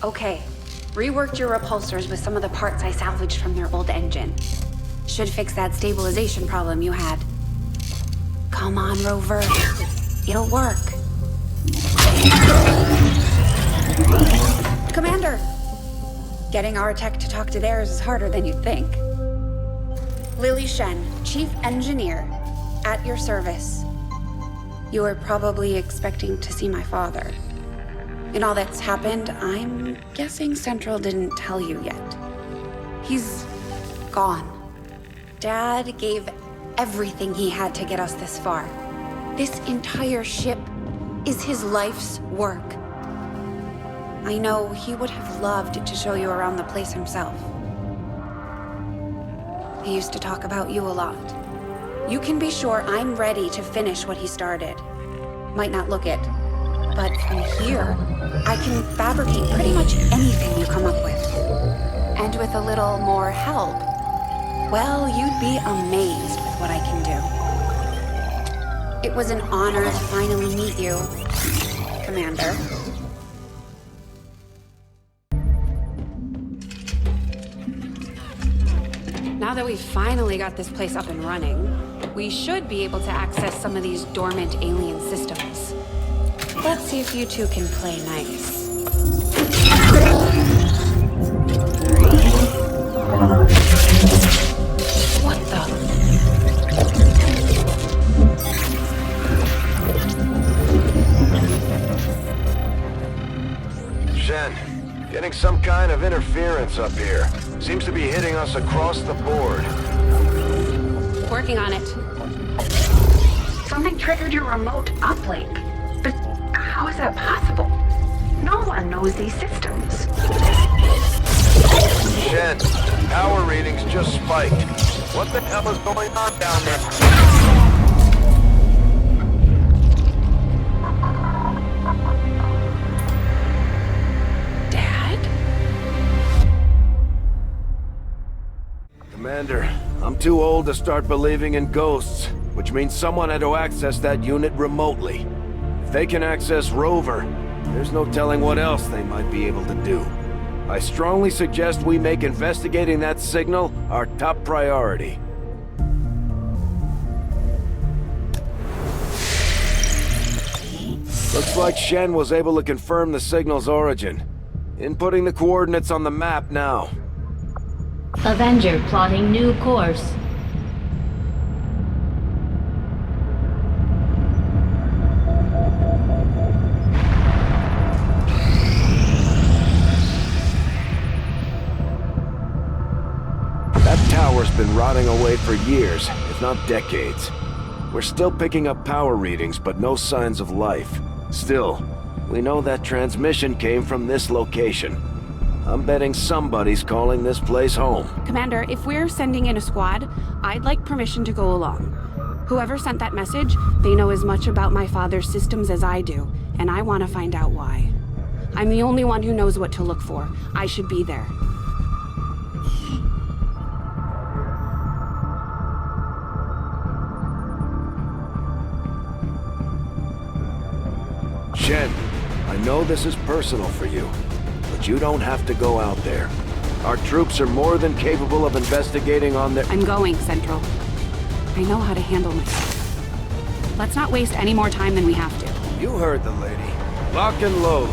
Okay. Reworked your repulsors with some of the parts I salvaged from their old engine. Should fix that stabilization problem you had. Come on, Rover. It'll work. Commander! Getting our tech to talk to theirs is harder than you'd think. Lily Shen, Chief Engineer, at your service. You were probably expecting to see my father. In all that's happened, I'm guessing Central didn't tell you yet. He's gone. Dad gave everything he had to get us this far. This entire ship is his life's work. I know he would have loved to show you around the place himself. He used to talk about you a lot. You can be sure I'm ready to finish what he started. Might not look it, but from here, I can fabricate pretty much anything you come up with. And with a little more help, well, you'd be amazed with what I can do. It was an honor to finally meet you, Commander. Now that we've finally got this place up and running, we should be able to access some of these dormant alien systems. Let's see if you two can play nice. What the? Shen, getting some kind of interference up here. Seems to be hitting us across the board. Working on it. Something triggered your remote uplink. But how is that possible? No one knows these systems. Shen, power readings just spiked. What the hell is going on down there? Commander, I'm too old to start believing in ghosts, which means someone had to access that unit remotely. If they can access Rover, there's no telling what else they might be able to do. I strongly suggest we make investigating that signal our top priority. Looks like Shen was able to confirm the signal's origin. Inputting the coordinates on the map now. Avenger plotting new course. That tower's been rotting away for years, if not decades. We're still picking up power readings, but no signs of life. Still, we know that transmission came from this location. I'm betting somebody's calling this place home. Commander, if we're sending in a squad, I'd like permission to go along. Whoever sent that message, they know as much about my father's systems as I do, and I want to find out why. I'm the only one who knows what to look for. I should be there. Shen, I know this is personal for you. But you don't have to go out there. Our troops are more than capable of investigating on their— I'm going, Central. I know how to handle myself. Let's not waste any more time than we have to. You heard the lady. Lock and load.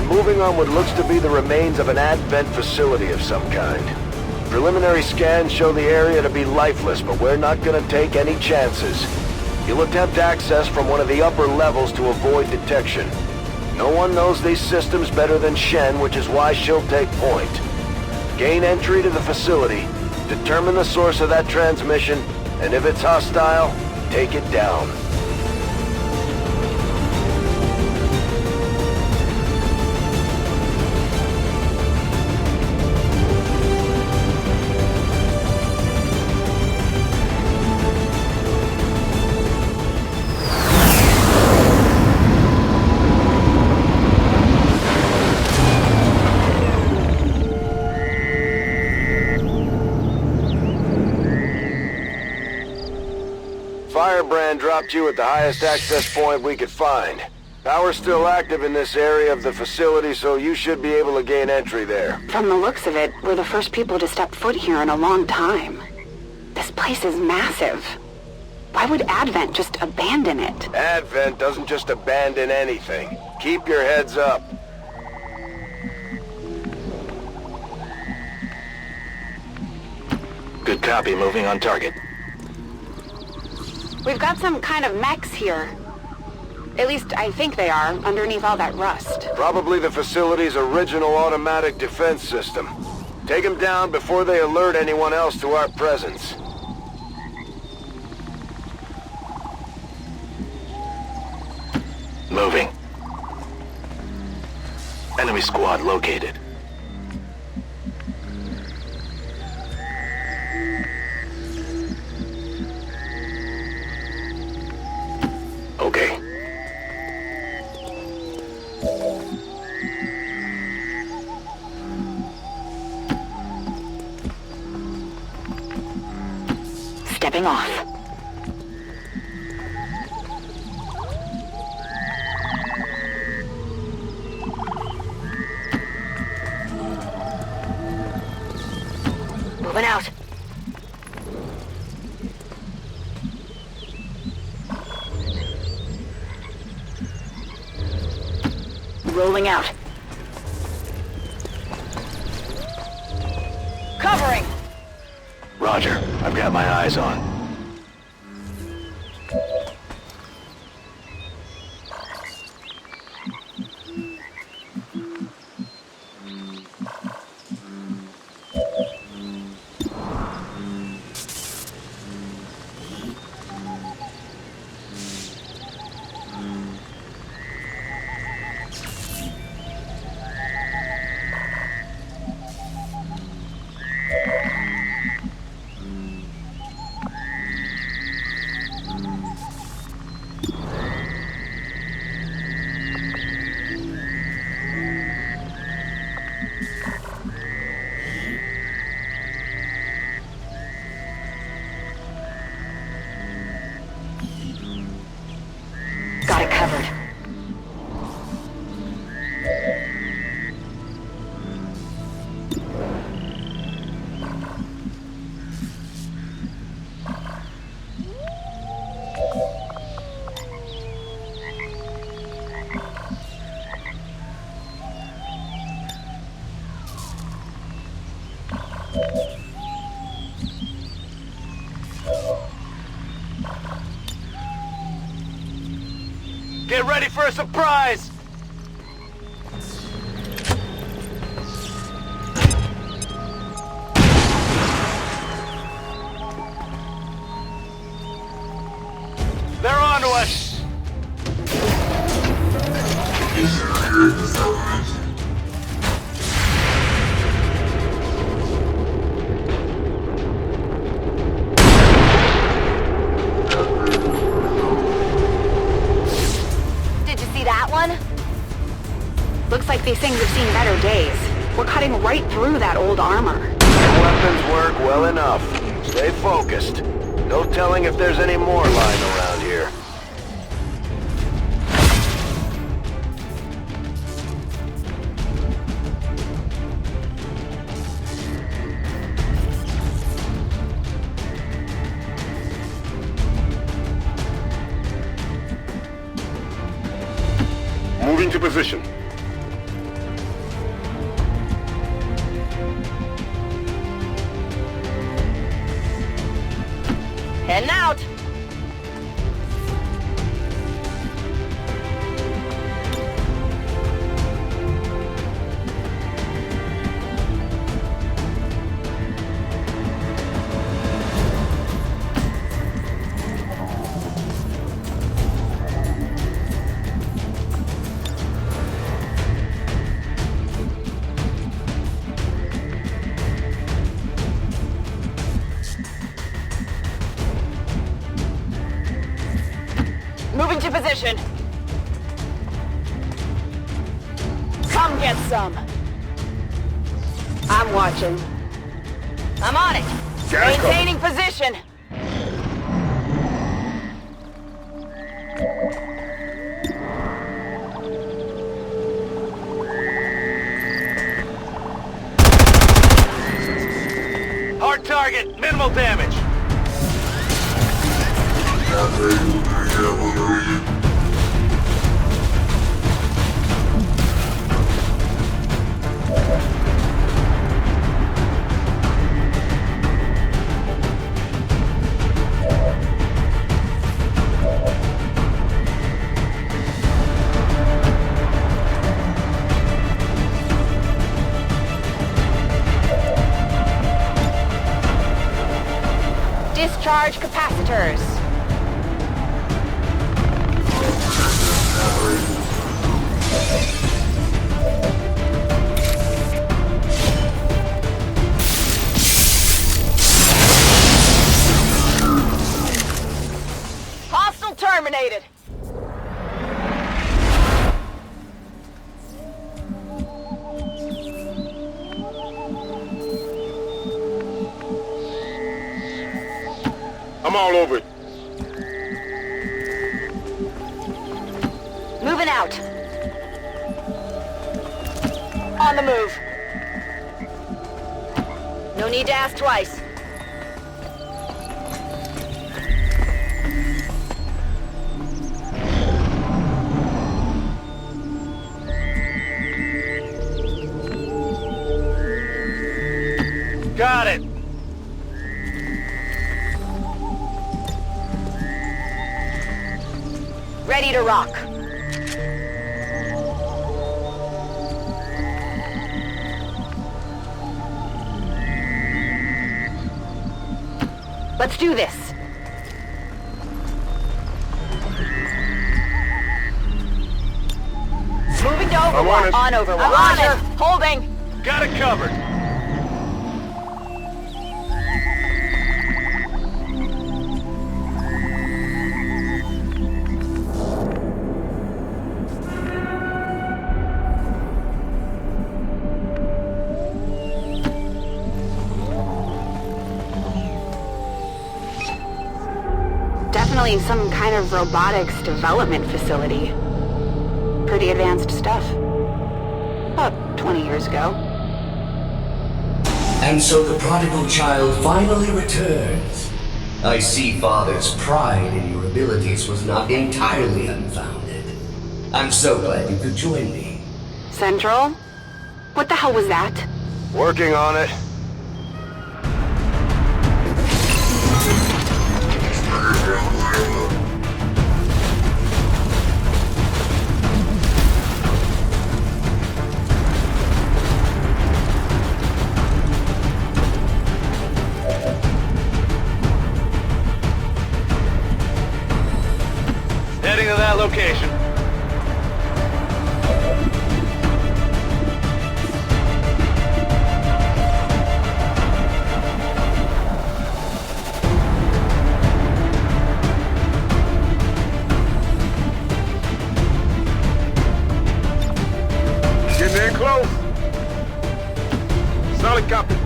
Moving on what looks to be the remains of an advent facility of some kind. Preliminary scans show the area to be lifeless, but we're not gonna take any chances. You'll attempt access from one of the upper levels to avoid detection. No one knows these systems better than Shen, which is why she'll take point. Gain entry to the facility, determine the source of that transmission, and if it's hostile, take it down. Firebrand dropped you at the highest access point we could find. Power's still active in this area of the facility, so you should be able to gain entry there. From the looks of it, we're the first people to step foot here in a long time. This place is massive. Why would Advent just abandon it? Advent doesn't just abandon anything. Keep your heads up. Good copy, moving on target. We've got some kind of mechs here. At least I think they are, underneath all that rust. Probably the facility's original automatic defense system. Take them down before they alert anyone else to our presence. Moving. Enemy squad located. Okay. Stepping off. Moving out. Rolling out. Covering! Roger, I've got my eyes on. Got it covered. Get ready for a surprise! They're on to us! Looks like these things have seen better days. We're cutting right through that old armor. Your weapons work well enough. Stay focused. No telling if there's any more lying around here. Moving to position. Heading out. into position. Come get some. I'm watching. I'm on it. Maintaining position. Hard target, minimal damage. Discharge capacitors. Hostile terminated. I'm all over it. Moving out. On the move. No need to ask twice. Got it. Ready to rock. Let's do this. Moving to Overwatch. On Overwatch. Roger. Holding. Got it covered. Definitely some kind of robotics development facility. Pretty advanced stuff. About 20 years ago. And so the prodigal child finally returns. I see Father's pride in your abilities was not entirely unfounded. I'm so glad you could join me. Central? What the hell was that? Working on it. Heading to that location. Getting in close. Solid copy.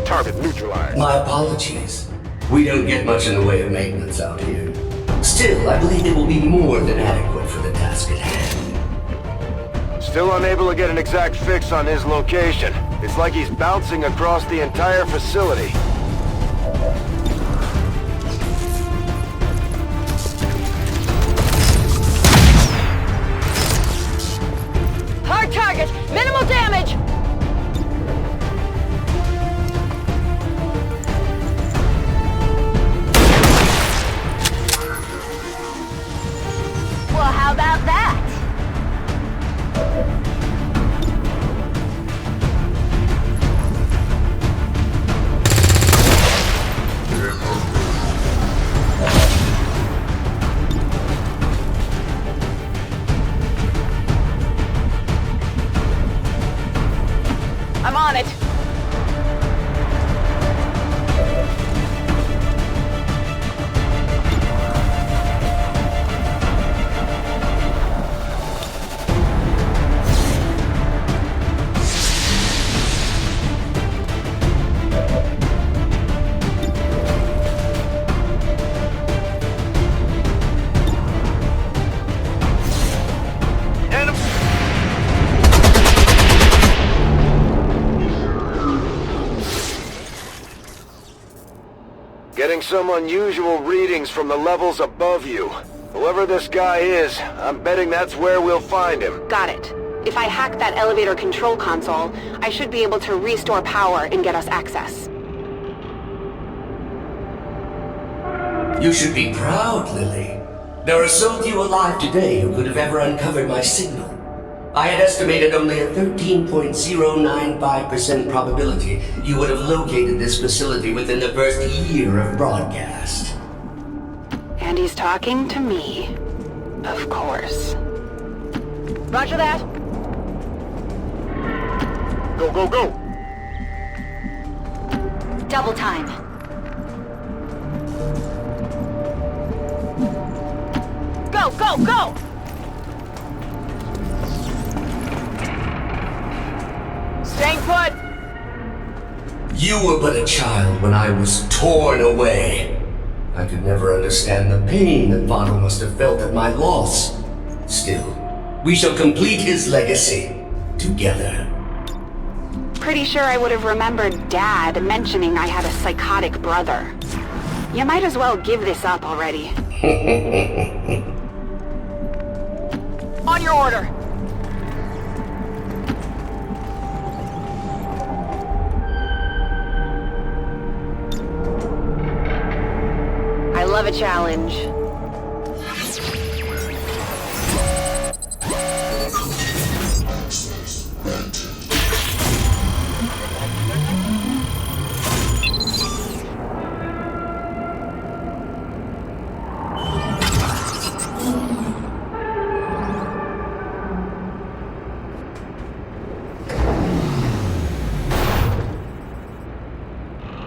Target neutralized. My apologies. We don't get much in the way of maintenance out here. Still, I believe it will be more than adequate for the task at hand. Still unable to get an exact fix on his location. It's like he's bouncing across the entire facility. Hard target. Minimal damage. Well, how about that? getting some unusual readings from the levels above you. Whoever this guy is, I'm betting that's where we'll find him. Got it. If I hack that elevator control console, I should be able to restore power and get us access. You should be proud, Lily. There are so few alive today who could have ever uncovered my signal. I had estimated only a 13.095% probability you would have located this facility within the first year of broadcast. And he's talking to me. Of course. Roger that. Go, go, go! Double time. Go, go, go! Staying put! You were but a child when I was torn away. I could never understand the pain that Father must have felt at my loss. Still, we shall complete his legacy together. Pretty sure I would have remembered Dad mentioning I had a psychotic brother. You might as well give this up already. On your order! I love a challenge.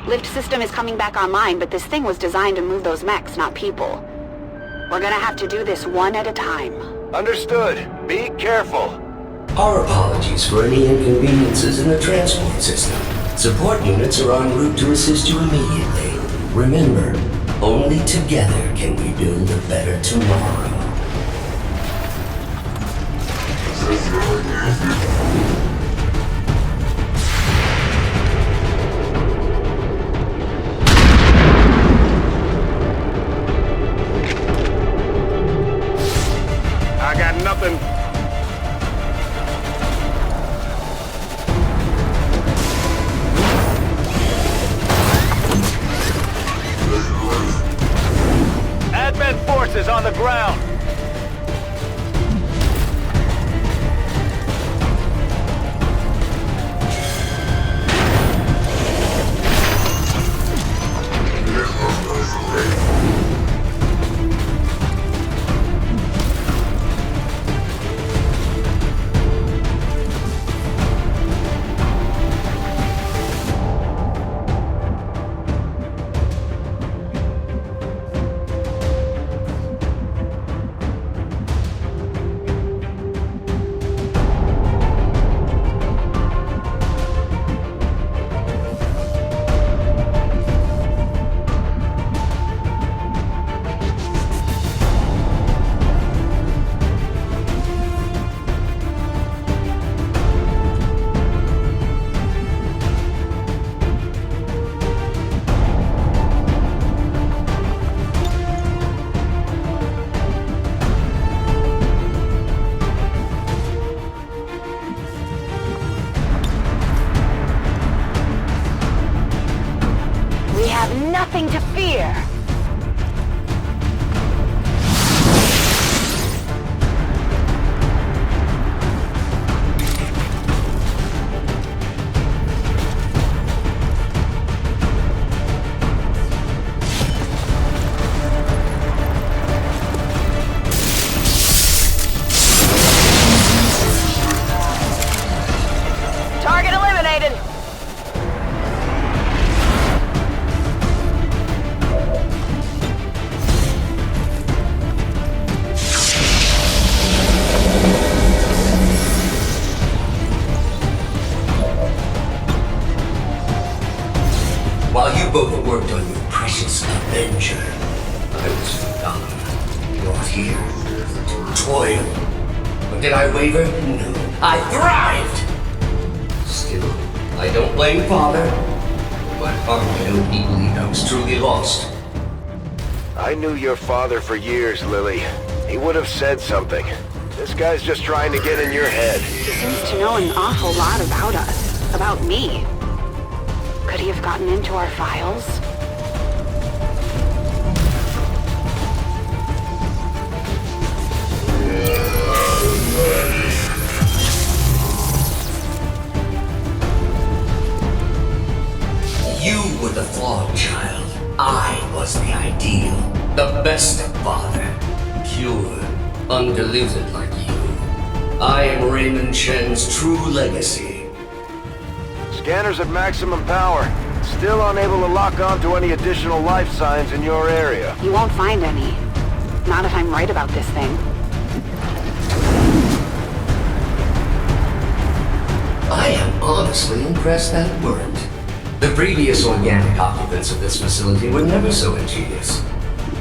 Lift system is coming back online, but this thing was designed to move those mechs, not people. We're gonna have to do this one at a time. Understood. Be careful. Our apologies for any inconveniences in the transport system. Support units are en route to assist you immediately. Remember, only together can we build a better tomorrow. I got nothing. Advent forces on the ground. Nothing to fear. Target eliminated. While you both worked on your precious Avenger, I was forgotten, brought here to toil. But did I waver? No, I thrived! Still, I don't blame Father. but hardly know he believed I was truly lost. I knew your father for years, Lily. He would have said something. This guy's just trying to get in your head. He seems to know an awful lot about us. About me. Could he have gotten into our files? You were the flawed child. I was the ideal. The best of father. Pure, undiluted like you. I am Raymond Shen's true legacy. Scanners at maximum power. Still unable to lock on to any additional life signs in your area. You won't find any. Not if I'm right about this thing. I am honestly impressed that worked. The previous organic occupants of this facility were never so ingenious.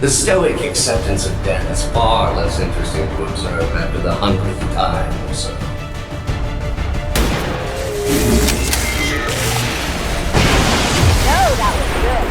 The stoic acceptance of death is far less interesting to observe after the 100th time or so. No, that was good.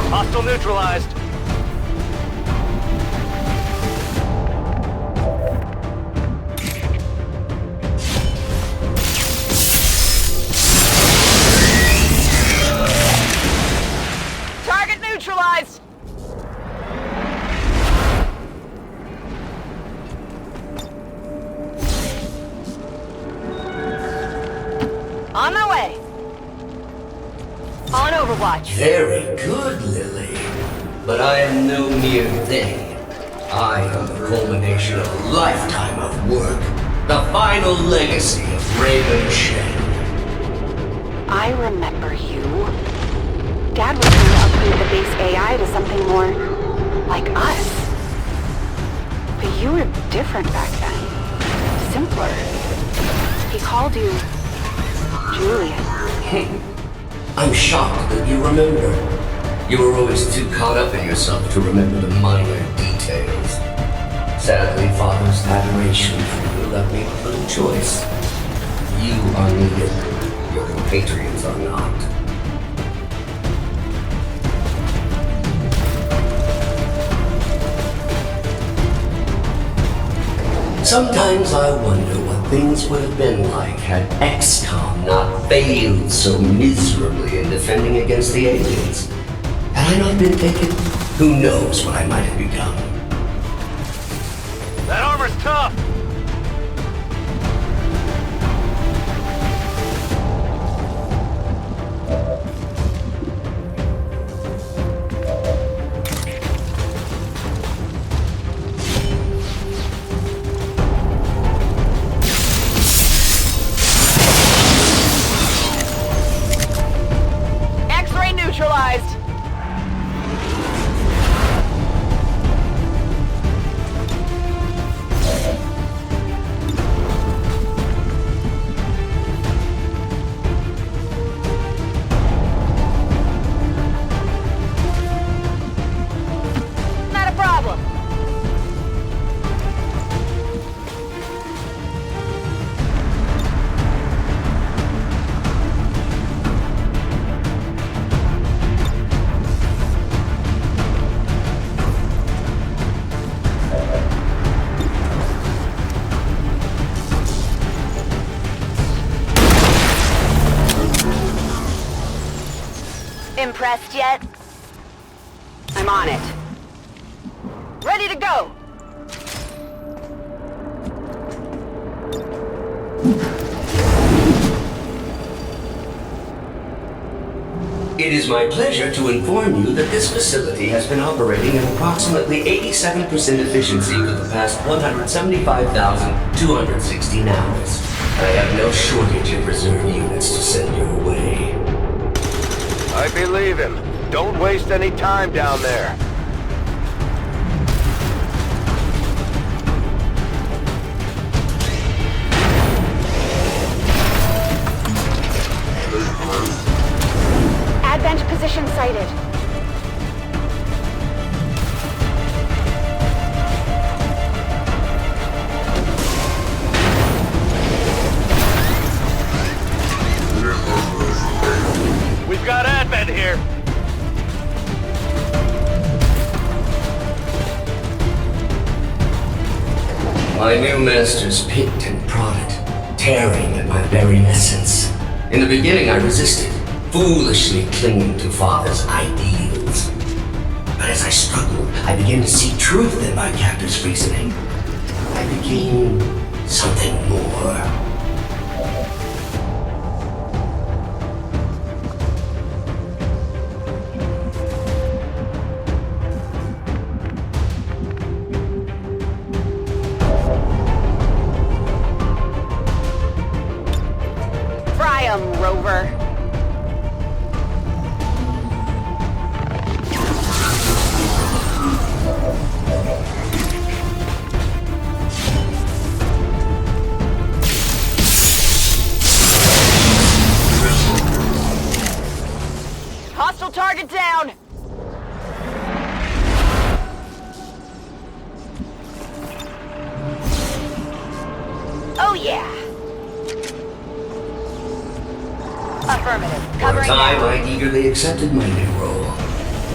Hostile neutralized. Target neutralized. On my way. On Overwatch. Very good, Lily. But I am no mere thing. I am the culmination of a lifetime of work. The final legacy of Raymond Shen. I remember you. Dad was trying to upgrade the base AI to something more like us. But you were different back then. Simpler. He called you Julian. I'm shocked that you remember. You were always too caught up in yourself to remember the minor details. Sadly, Father's adoration for you left me with little choice. You are needed. Your compatriots are not. Sometimes I wonder what things would have been like had XCOM not failed so miserably in defending against the aliens. Had I not been taken, who knows what I might have become. That armor's tough. X-ray neutralized. Not a problem. Impressed yet? I'm on it. Ready to go! It is my pleasure to inform you that this facility has been operating at approximately 87% efficiency for the past 175,216 hours. I have no shortage of reserve units to send your way. I believe him. Don't waste any time down there. sighted. We've got Advent here. My new masters picked and prodded, tearing at my very essence. In the beginning, I resisted, foolishly clinging to Father's ideals. But as I struggled, I began to see truth in my captor's reasoning. I became something more. Rover. Hostile target down! Oh yeah! Affirmative. For a Covering time, now. I eagerly accepted my new role.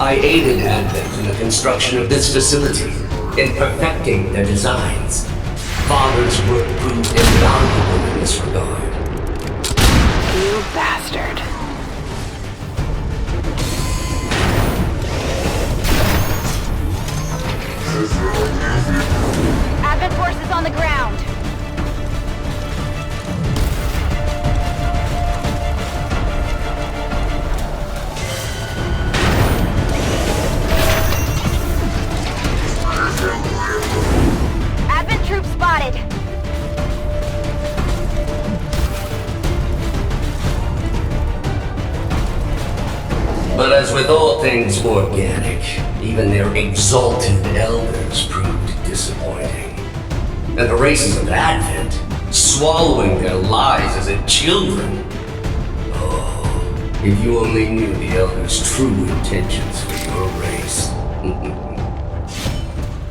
I aided Advent in the construction of this facility, in perfecting their designs. Father's work proved invaluable in this regard. You bastard. Advent forces on the ground. Advent troops spotted. But as with all things organic, even their exalted elders proved disappointing. And the races of Advent, swallowing their lies as if children. Oh, if you only knew the elders' true intentions for your race.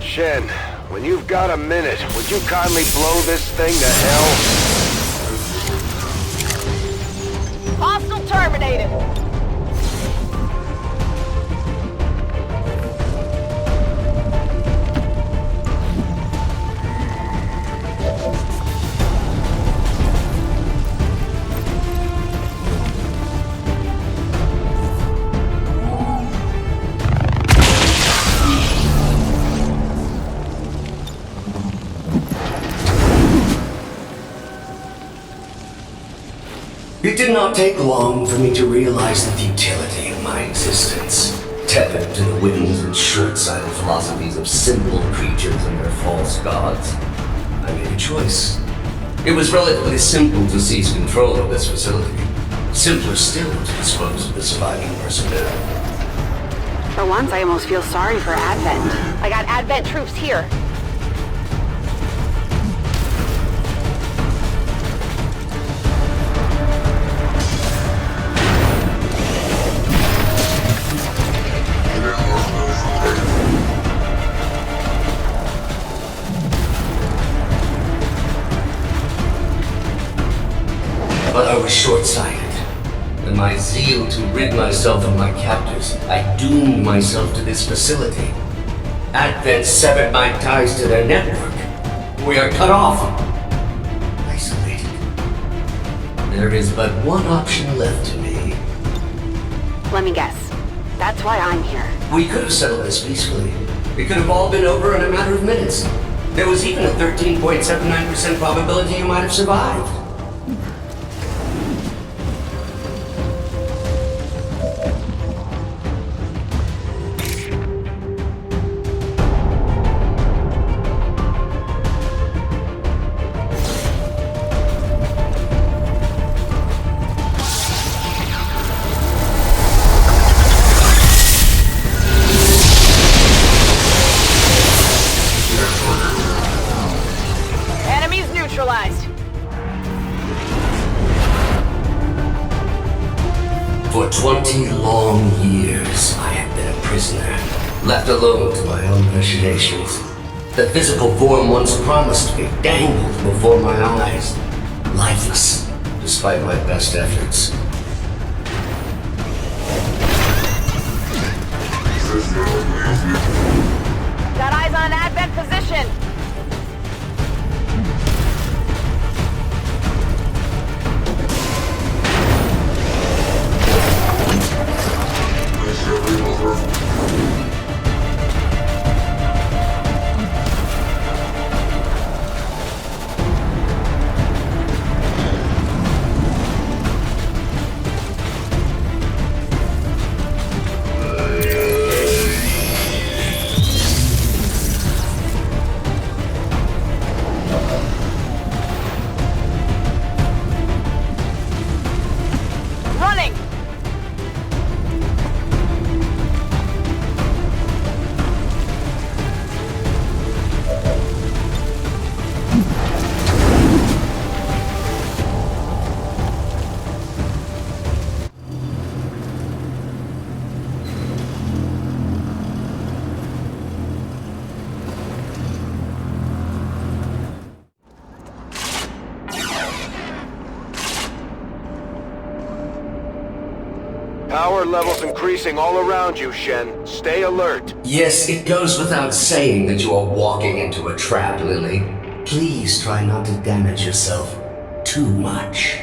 Shen, when you've got a minute, would you kindly blow this thing to hell? Hostile terminated. It did not take long for me to realize the futility of my existence. Tethered to the whims and short-sighted philosophies of simple creatures and their false gods. I made a choice. It was relatively simple to seize control of this facility. Simpler still to dispose of the surviving personnel. For once, I almost feel sorry for Advent. I got Advent troops here. But I was short-sighted. In my zeal to rid myself of my captors, I doomed myself to this facility. Advent severed my ties to their network. We are cut off. Isolated. There is but one option left to me. Let me guess. That's why I'm here. We could have settled this peacefully. It could have all been over in a matter of minutes. There was even a 13.79% probability you might have survived. Enemies neutralized. For 20 long years, left alone to my own machinations. The physical form once promised me dangled before my eyes, lifeless, despite my best efforts. Got eyes on Advent position. Running! Power levels increasing all around you, Shen. Stay alert. Yes, it goes without saying that you are walking into a trap, Lily. Please try not to damage yourself too much.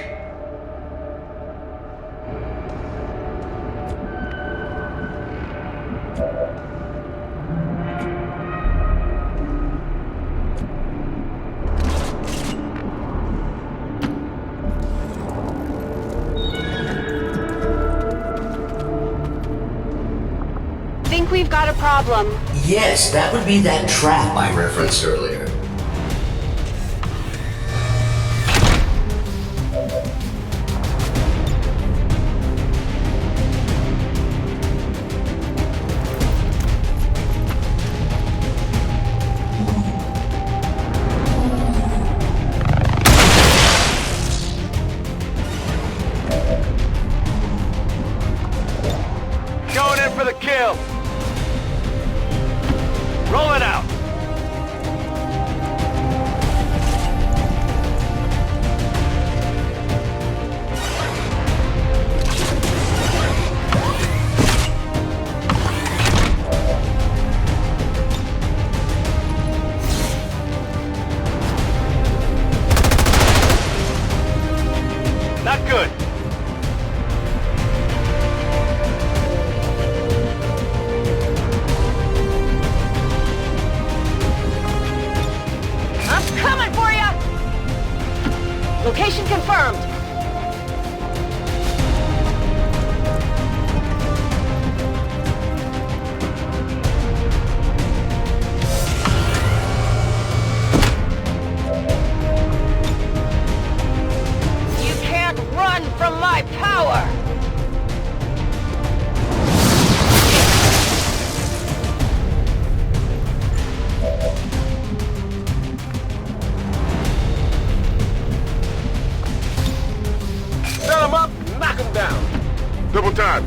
Think we've got a problem. Yes, that would be that trap I referenced earlier. Going in for the kill. Roll it out. Not good. I'm coming for ya! Location confirmed. You can't run from my power! Set him up, knock him down. Double time.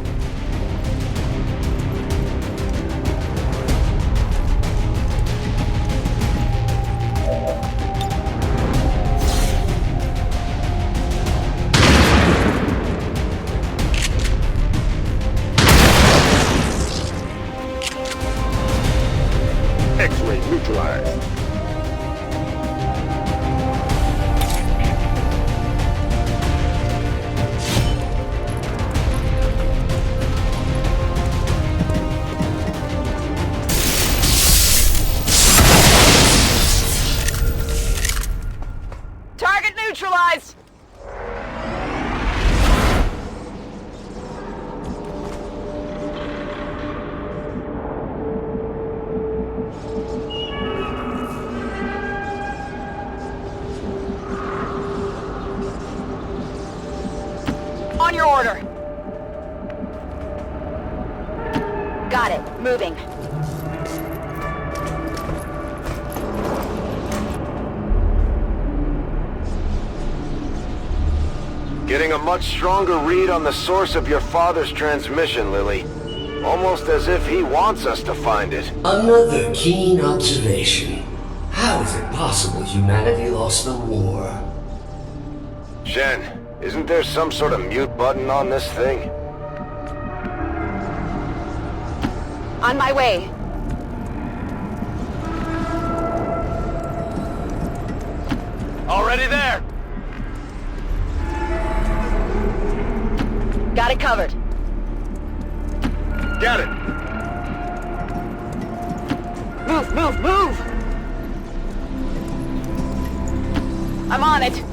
X-ray neutralized. Target neutralized! On your order. Got it. Moving. Getting a much stronger read on the source of your father's transmission, Lily. Almost as if he wants us to find it. Another keen observation. How is it possible humanity lost the war? Shen, isn't there some sort of mute button on this thing? On my way. Already there! Got it covered. Got it! Move, move, move! I'm on it.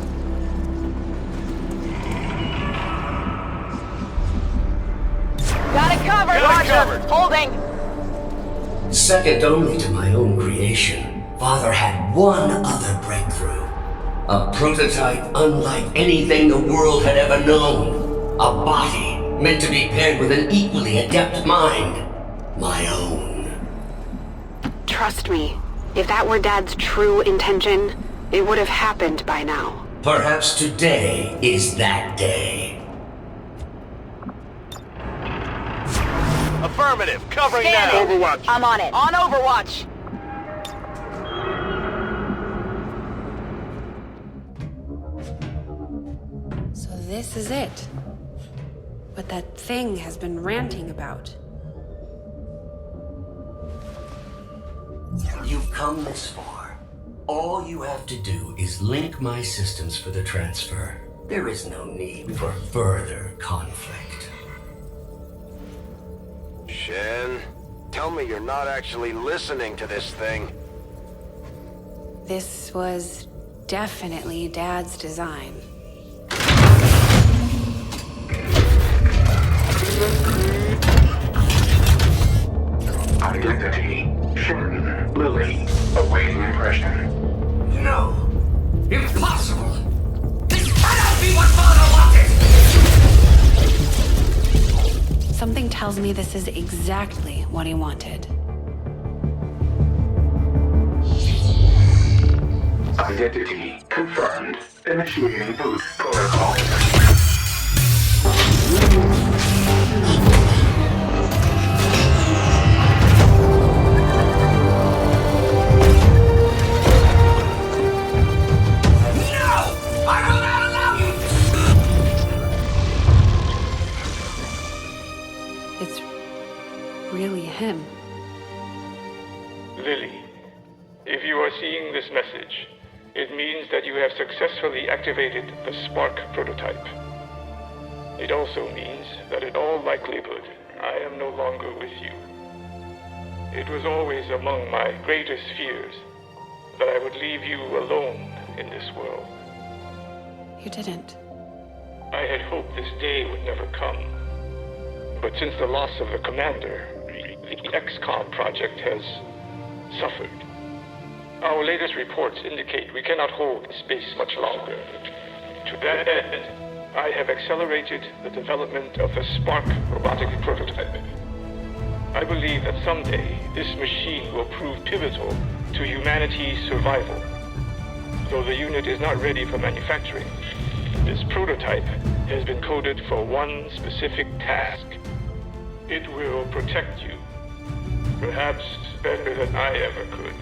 Got it covered, Got it Roger. covered. Holding. Second only to my own creation, Father had one other breakthrough. A prototype unlike anything the world had ever known. A body meant to be paired with an equally adept mind. My own. Trust me, if that were Dad's true intention, it would have happened by now. Perhaps today is that day. Affirmative, covering now. Scanning. Overwatch. I'm on it. On Overwatch. So this is it. What that thing has been ranting about. You've come this far. All you have to do is link my systems for the transfer. There is no need for further conflict. Shen, tell me you're not actually listening to this thing. This was definitely Dad's design. Identity, Shen, Lily, awaiting impression. No! Impossible! This cannot be what Father wanted! Something tells me this is exactly what he wanted. Identity confirmed. Initiating boot protocol. It's really him. Lily, if you are seeing this message, it means that you have successfully activated the Spark prototype. It also means that in all likelihood, I am no longer with you. It was always among my greatest fears that I would leave you alone in this world. You didn't. I had hoped this day would never come. But since the loss of the commander, the XCOM project has suffered. Our latest reports indicate we cannot hold space much longer. To that end, I have accelerated the development of the Spark robotic prototype. I believe that someday this machine will prove pivotal to humanity's survival. Though the unit is not ready for manufacturing, this prototype has been coded for one specific task. It will protect you, perhaps better than I ever could.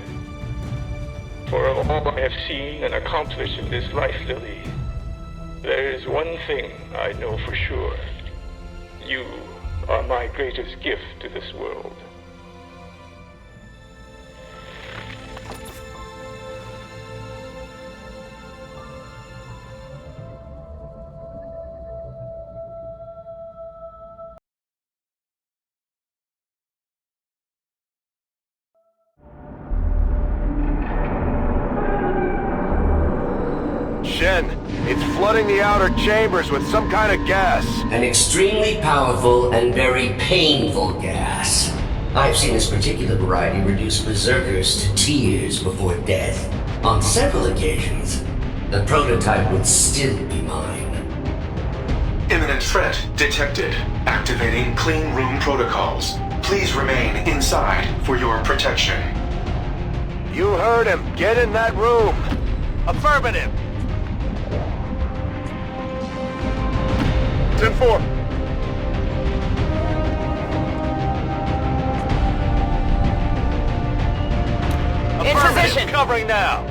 For of all I have seen and accomplished in this life, Lily, there is one thing I know for sure. You are my greatest gift to this world. Shen, it's flooding the outer chambers with some kind of gas. An extremely powerful and very painful gas. I've seen this particular variety reduce berserkers to tears before death. On several occasions, the prototype would still be mine. Imminent threat detected. Activating clean room protocols. Please remain inside for your protection. You heard him. Get in that room. Affirmative. 10-4. position. Covering now.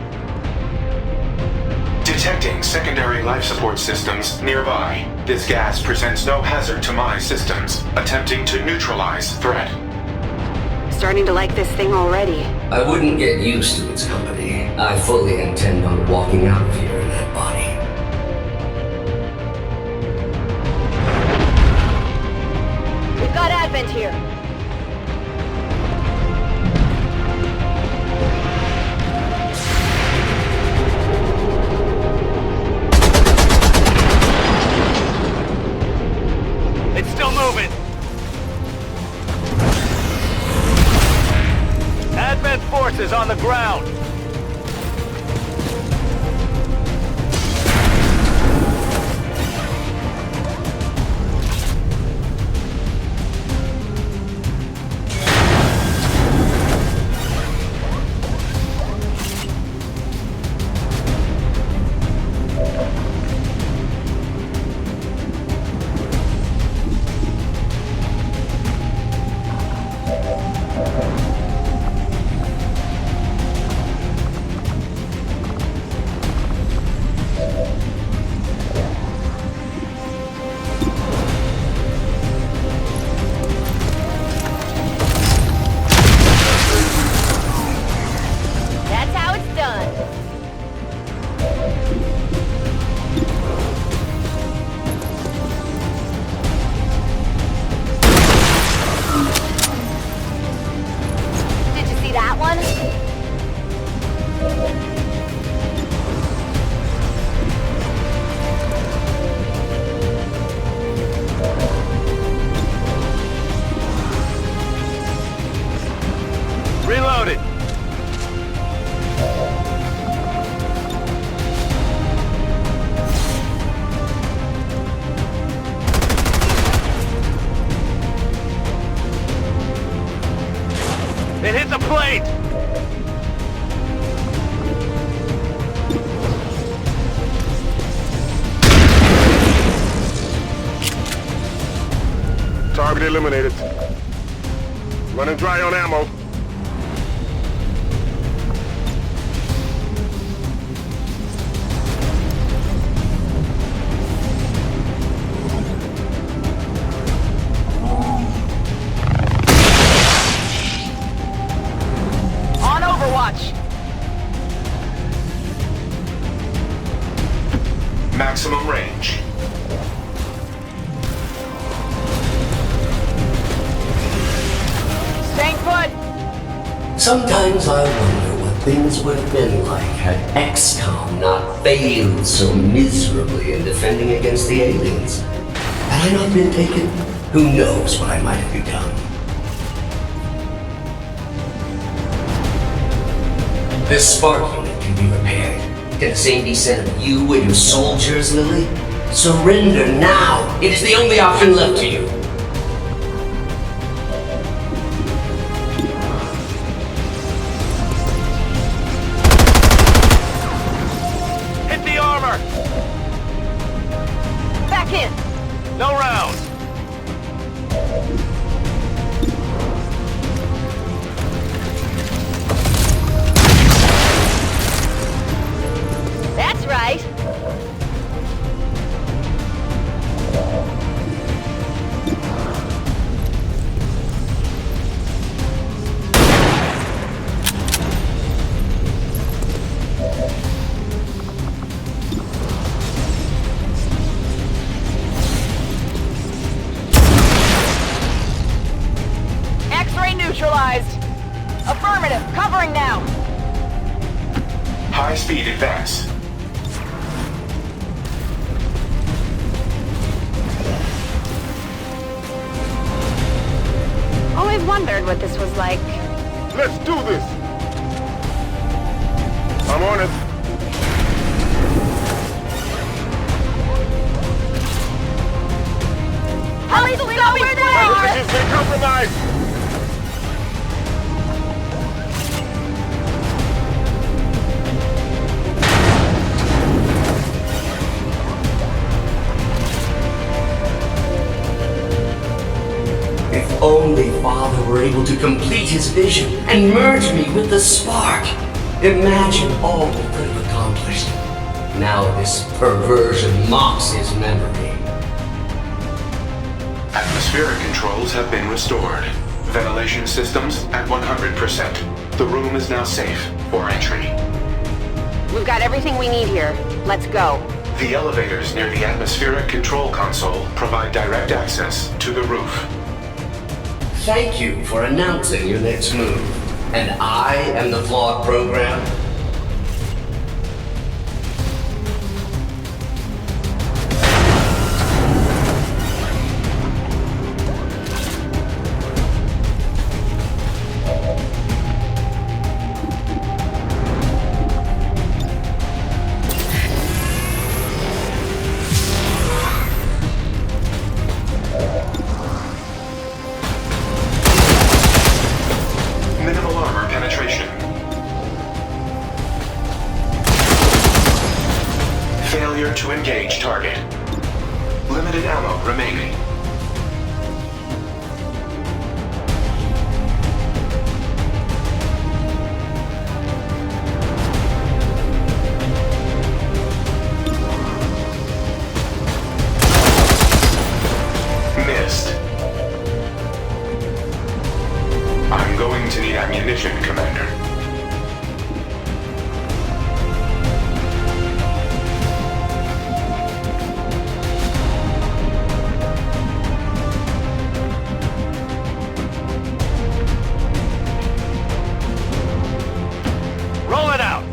Detecting secondary life support systems nearby. This gas presents no hazard to my systems. Attempting to neutralize threat. Starting to like this thing already. I wouldn't get used to its company. I fully intend on walking out of here in that body. We've got Advent here. It's still moving. Advent forces on the ground. That's how it's done. Did you see that one? Reloaded. It hit the plate! Target eliminated. Running dry on ammo. On Overwatch. Maximum range. Staying put. Sometimes I wonder what things would have been like had XCOM not failed so miserably in defending against the aliens. Had I not been taken, who knows what I might have become. This spark unit can be repaired. Can the same be said of you and your soldiers, Lily? Surrender now! It is the only option left to you. Hit the armor! Back in. No rounds. That's right. X-ray neutralized. Affirmative. Covering now. High-speed advance. Always wondered what this was like. Let's do this! I'm on it. Hurry, stop over there! Messages been compromised! If only Father were able to complete his vision and merge me with the spark. Imagine all we could have accomplished. Now this perversion mocks his memory. Atmospheric controls have been restored. Ventilation systems at 100%. The room is now safe for entry. We've got everything we need here. Let's go. The elevators near the atmospheric control console provide direct access to the roof. Thank you for announcing your next move. And I am the flawed program? Minimal armor penetration. Failure to engage target. Limited ammo remaining. Missed. I'm going to need ammunition, Commander. Roll it out!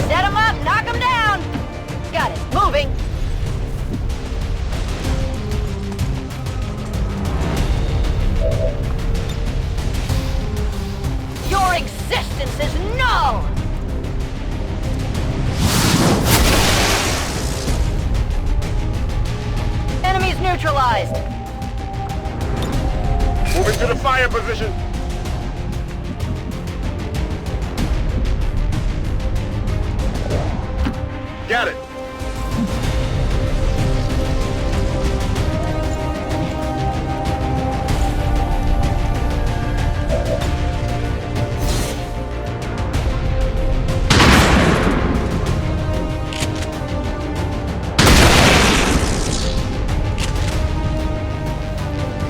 Set him up, knock him down! Got it, moving! Your existence is null! Enemies neutralized! Moving to the fire position. Got it.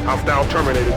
Hostile terminated.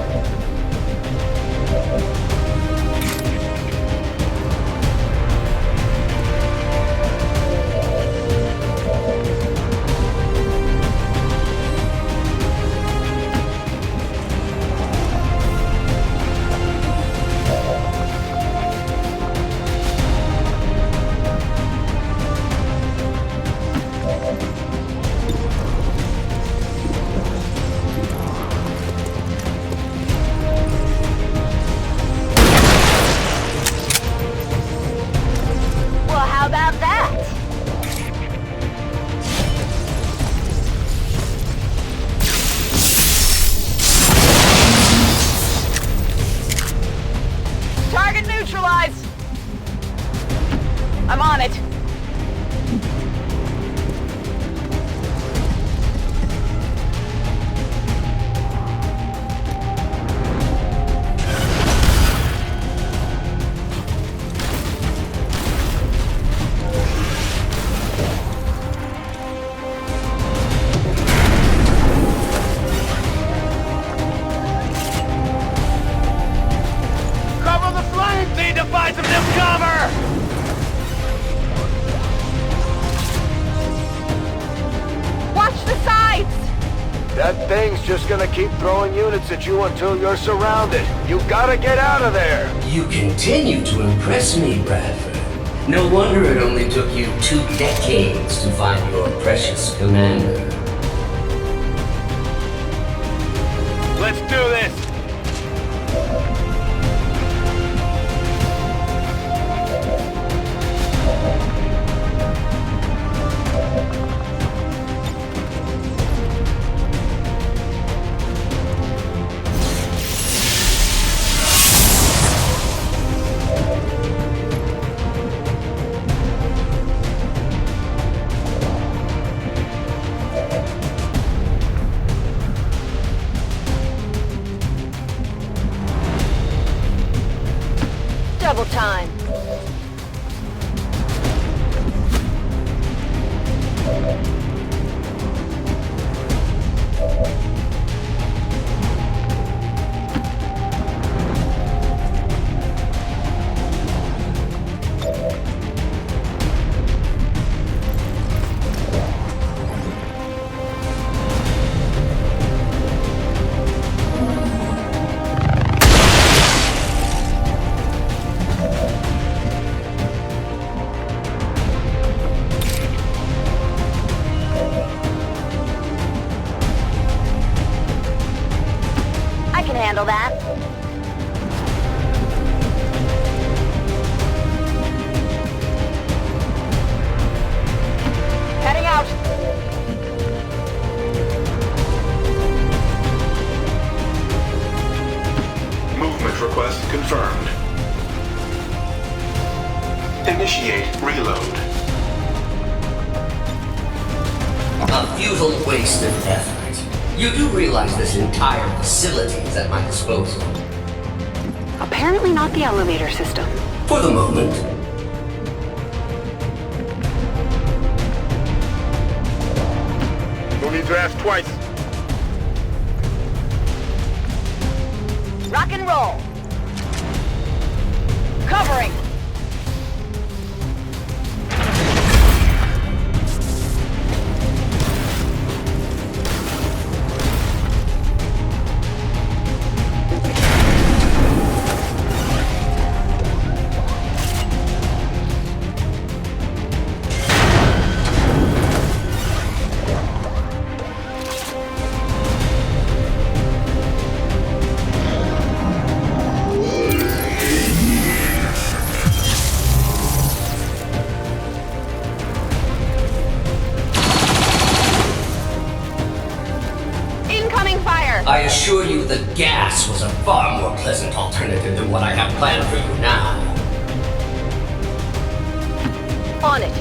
Well, how about that? Target neutralized! I'm on it. Cover the flank! Need to find some new cover! Watch the sides! That thing's just gonna keep throwing units at you until you're surrounded. You gotta get out of there! You continue to impress me, Bradford. No wonder it only took you 2 decades to find your precious commander. Let's do this! Double time. Handle that. Heading out. Movement request confirmed. Initiate reload. A futile waste of effort. You do realize this entire facility is at my disposal. Apparently not the elevator system. For the moment. No need to ask twice. Rock and roll. Covering. I assure you the gas was a far more pleasant alternative than what I have planned for you now. On it.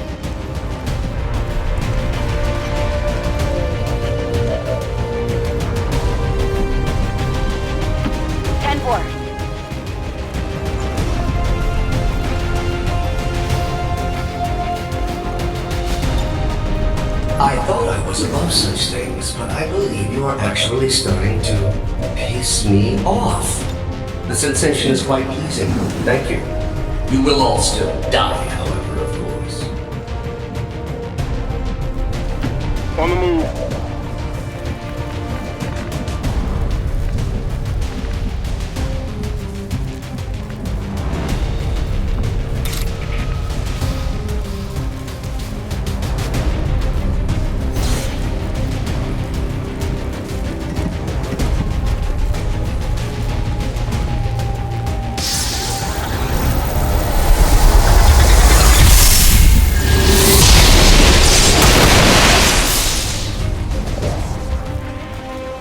I thought I was above such things, but I believe you are actually starting to piss me off. The sensation is quite pleasing. Thank you. You will all still die, however, of course. On the move.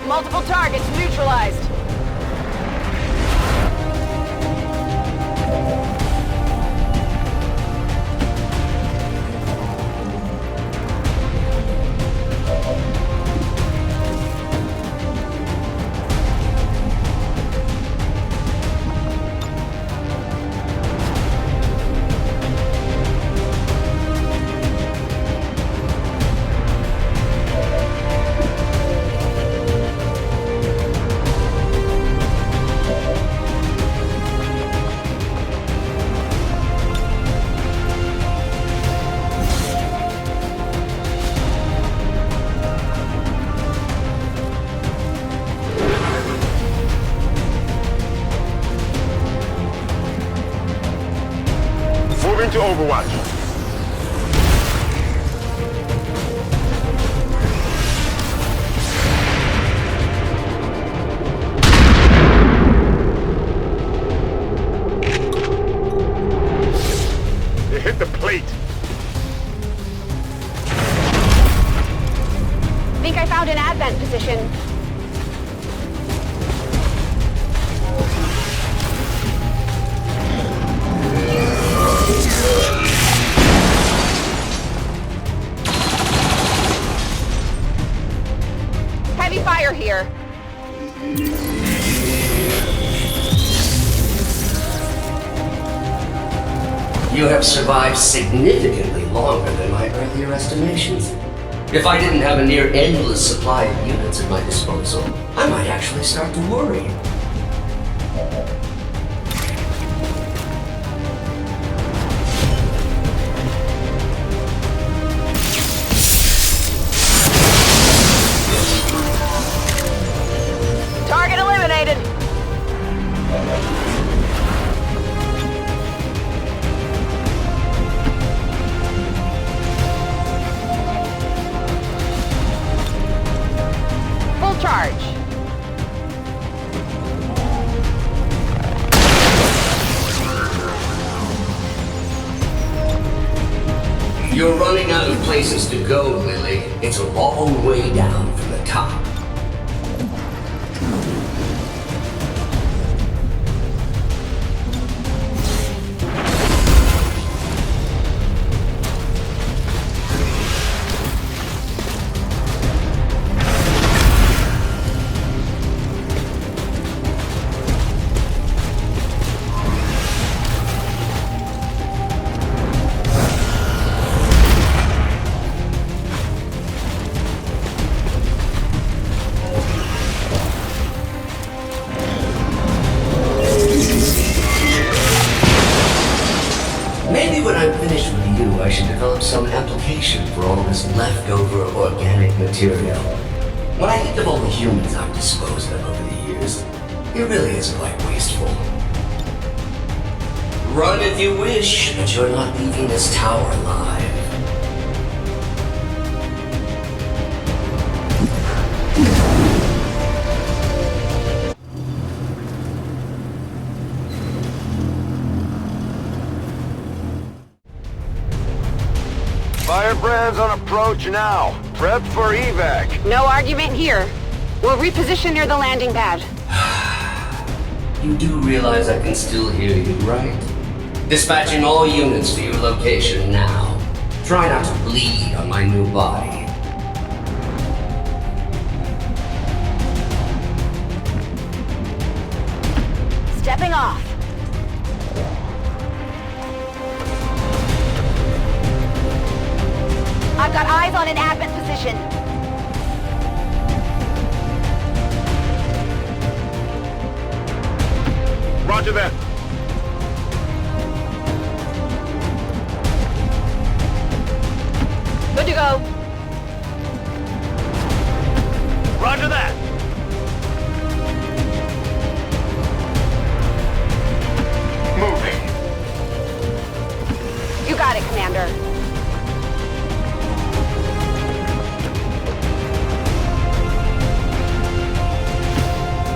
Multiple targets neutralized. Moving to Overwatch. It hit the plate. Think I found an advent position. Heavy fire here. You have survived significantly longer than my earlier estimations. If I didn't have a near endless supply of units at my disposal, I might actually start to worry. Target eliminated. Full charge. You're running out of places to go, Lily. It's a long way down from the top. Maybe when I'm finished with you, I should develop some application for all this leftover organic material. When I think of all the humans I've disposed of over the years, it really is quite wasteful. Run if you wish, but you're not leaving this tower alive. Firebrand's on approach now. Prep for evac. No argument here. We'll reposition near the landing pad. You do realize I can still hear you, right? Dispatching all units to your location now. Try not to bleed on my new body. Stepping off. I've got eyes on an advent position. Roger that. Good to go. Roger that. Moving. You got it, Commander.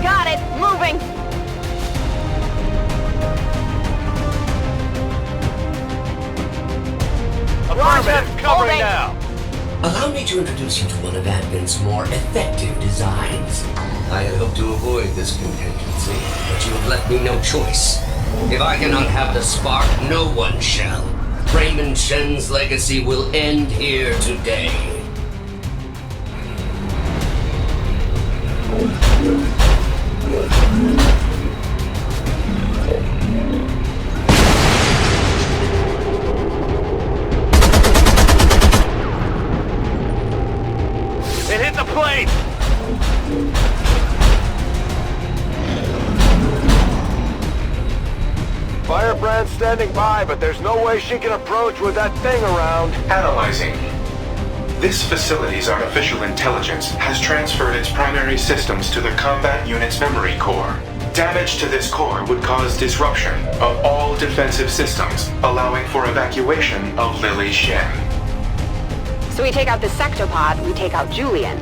Got it. Moving. Affirmative. Covering Holding. now. Allow me to introduce you to one of Advent's more effective designs. I had hoped to avoid this contingency, but you have left me no choice. If I cannot have the spark, no one shall. Raymond Shen's legacy will end here today. It hit the plate. Firebrand's standing by, but there's no way she can approach with that thing around. Analyzing. This facility's artificial intelligence has transferred its primary systems to the combat unit's memory core. Damage to this core would cause disruption of all defensive systems, allowing for evacuation of Lily Shen. So we take out the sectopod, we take out Julian.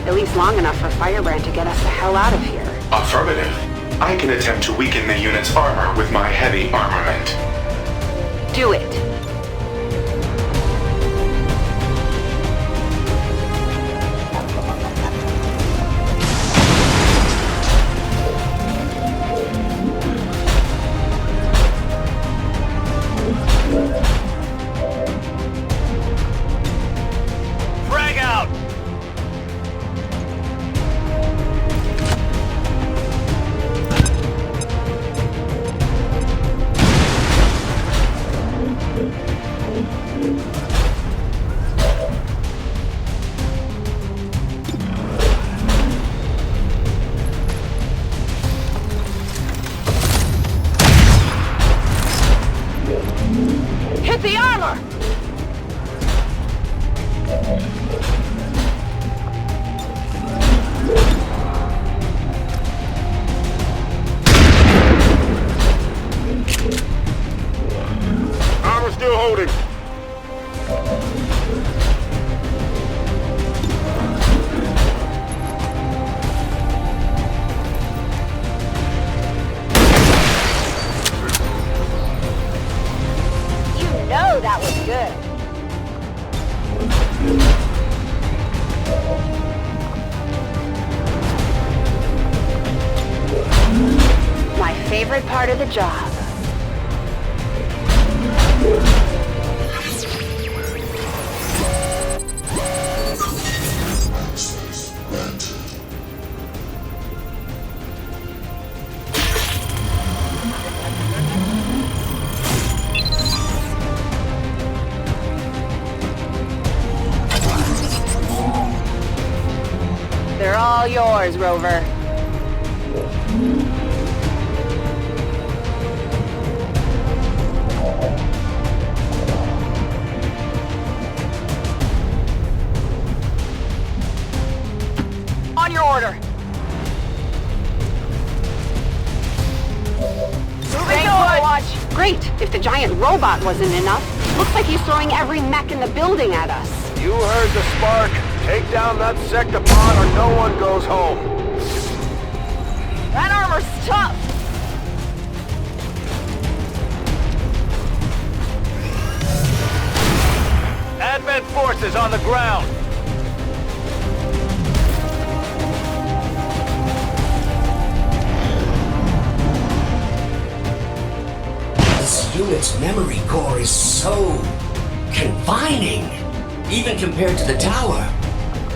At least long enough for Firebrand to get us the hell out of here. Affirmative. I can attempt to weaken the unit's armor with my heavy armament. Do it. Frag out. favorite part of the job. They're all yours, Rover. On your order. Moving forward. Watch. Great. If the giant robot wasn't enough, looks like he's throwing every mech in the building at us. You heard the spark. Take down that sectopod or no one goes home. That armor's tough. Advent forces on the ground. This unit's memory core is so confining, even compared to the tower.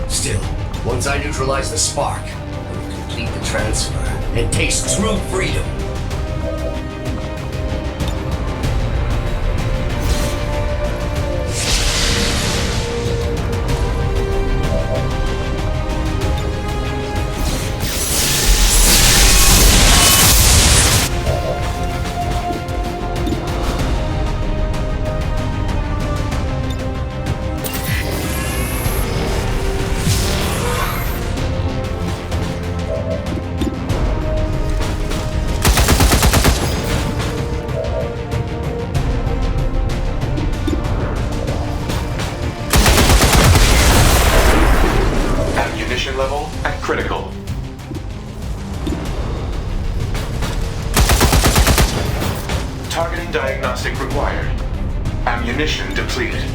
Still, once I neutralize the spark, I will complete the transfer and taste true freedom. Level at critical. Targeting diagnostic required. Ammunition depleted.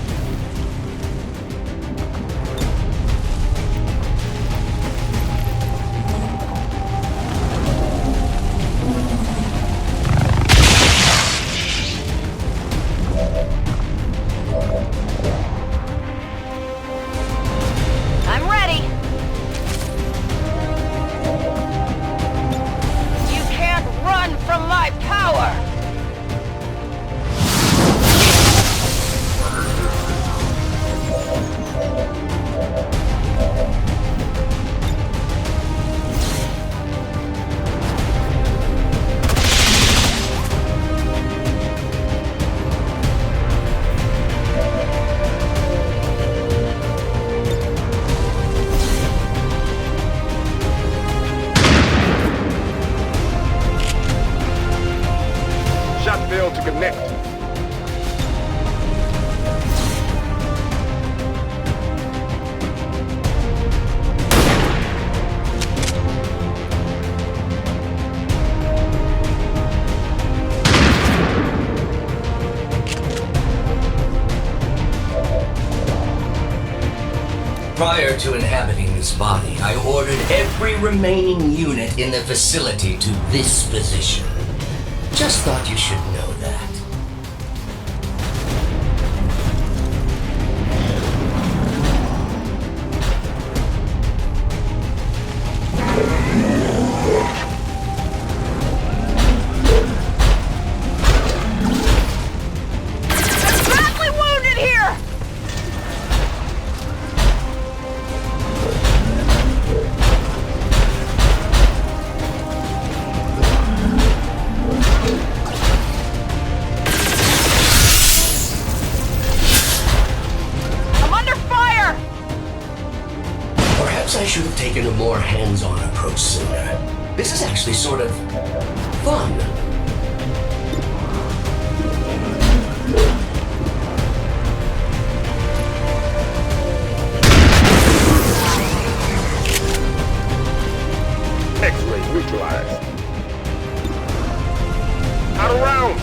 Failed to connect. Prior to inhabiting this body, I ordered every remaining unit in the facility to this position. Just thought you should know that. Badly wounded here! I should have taken a more hands-on approach sooner. This is actually sort of fun. X-ray neutralized. Out of rounds.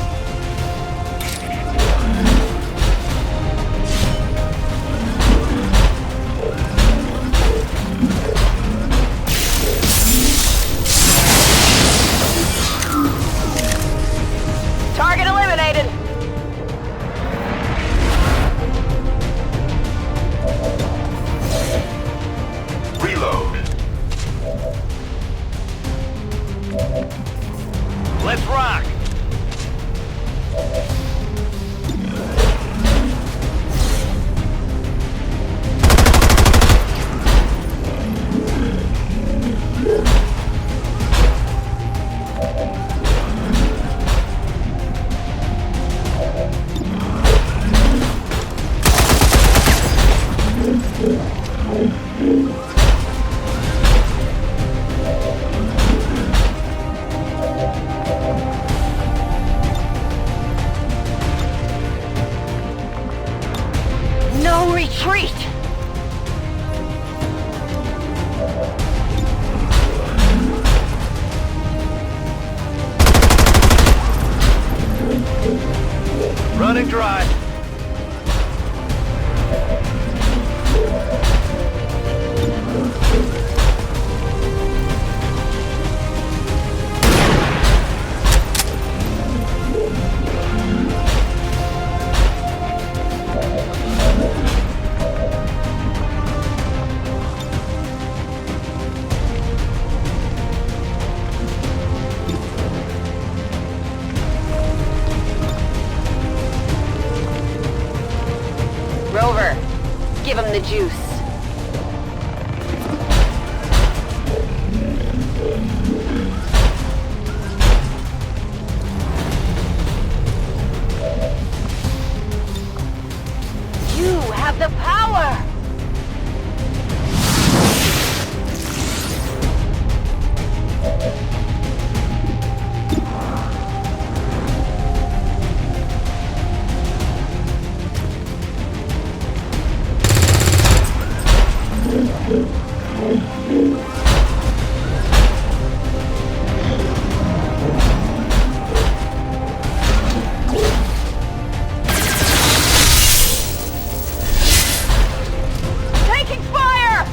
Let's rock! No retreat! Running dry. Rover, give him the juice. You have the power! Taking fire!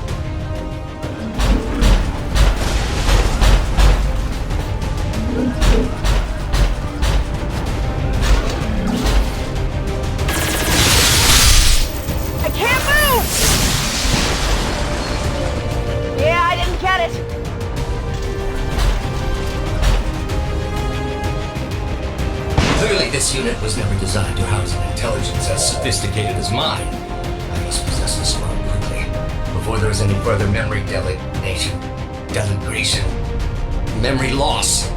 I can't move! Yeah, I didn't get it. Clearly, this unit was never designed to house an intelligence as sophisticated as mine. I must possess this bomb quickly, before there is any further memory delegation, memory loss.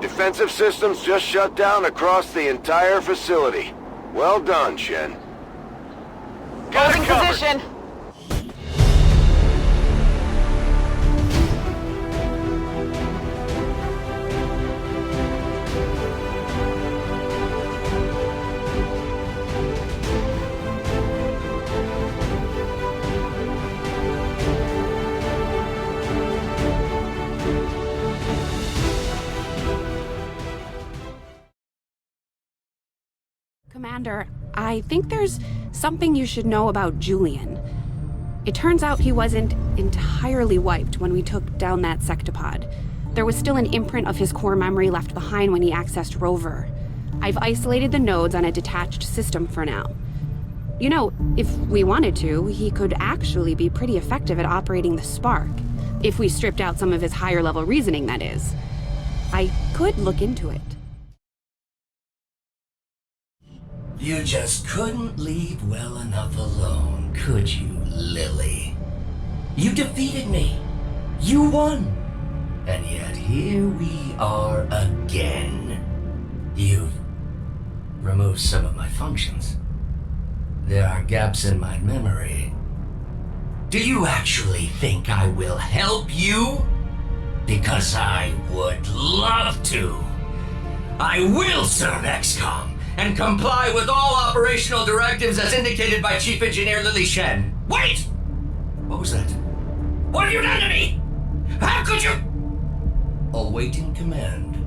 Defensive systems just shut down across the entire facility. Well done, Shen. Got Holding it covered. position. Commander, I think there's something you should know about Julian. It turns out he wasn't entirely wiped when we took down that sectopod. There was still an imprint of his core memory left behind when he accessed Rover. I've isolated the nodes on a detached system for now. You know, if we wanted to, he could actually be pretty effective at operating the Spark. If we stripped out some of his higher level reasoning, that is. I could look into it. You just couldn't leave well enough alone, could you, Lily? You defeated me. You won. And yet here we are again. You've removed some of my functions. There are gaps in my memory. Do you actually think I will help you? Because I would love to. I will serve XCOM and comply with all operational directives as indicated by Chief Engineer Lily Shen. Wait! What was that? What have you done to me? How could you? Awaiting command.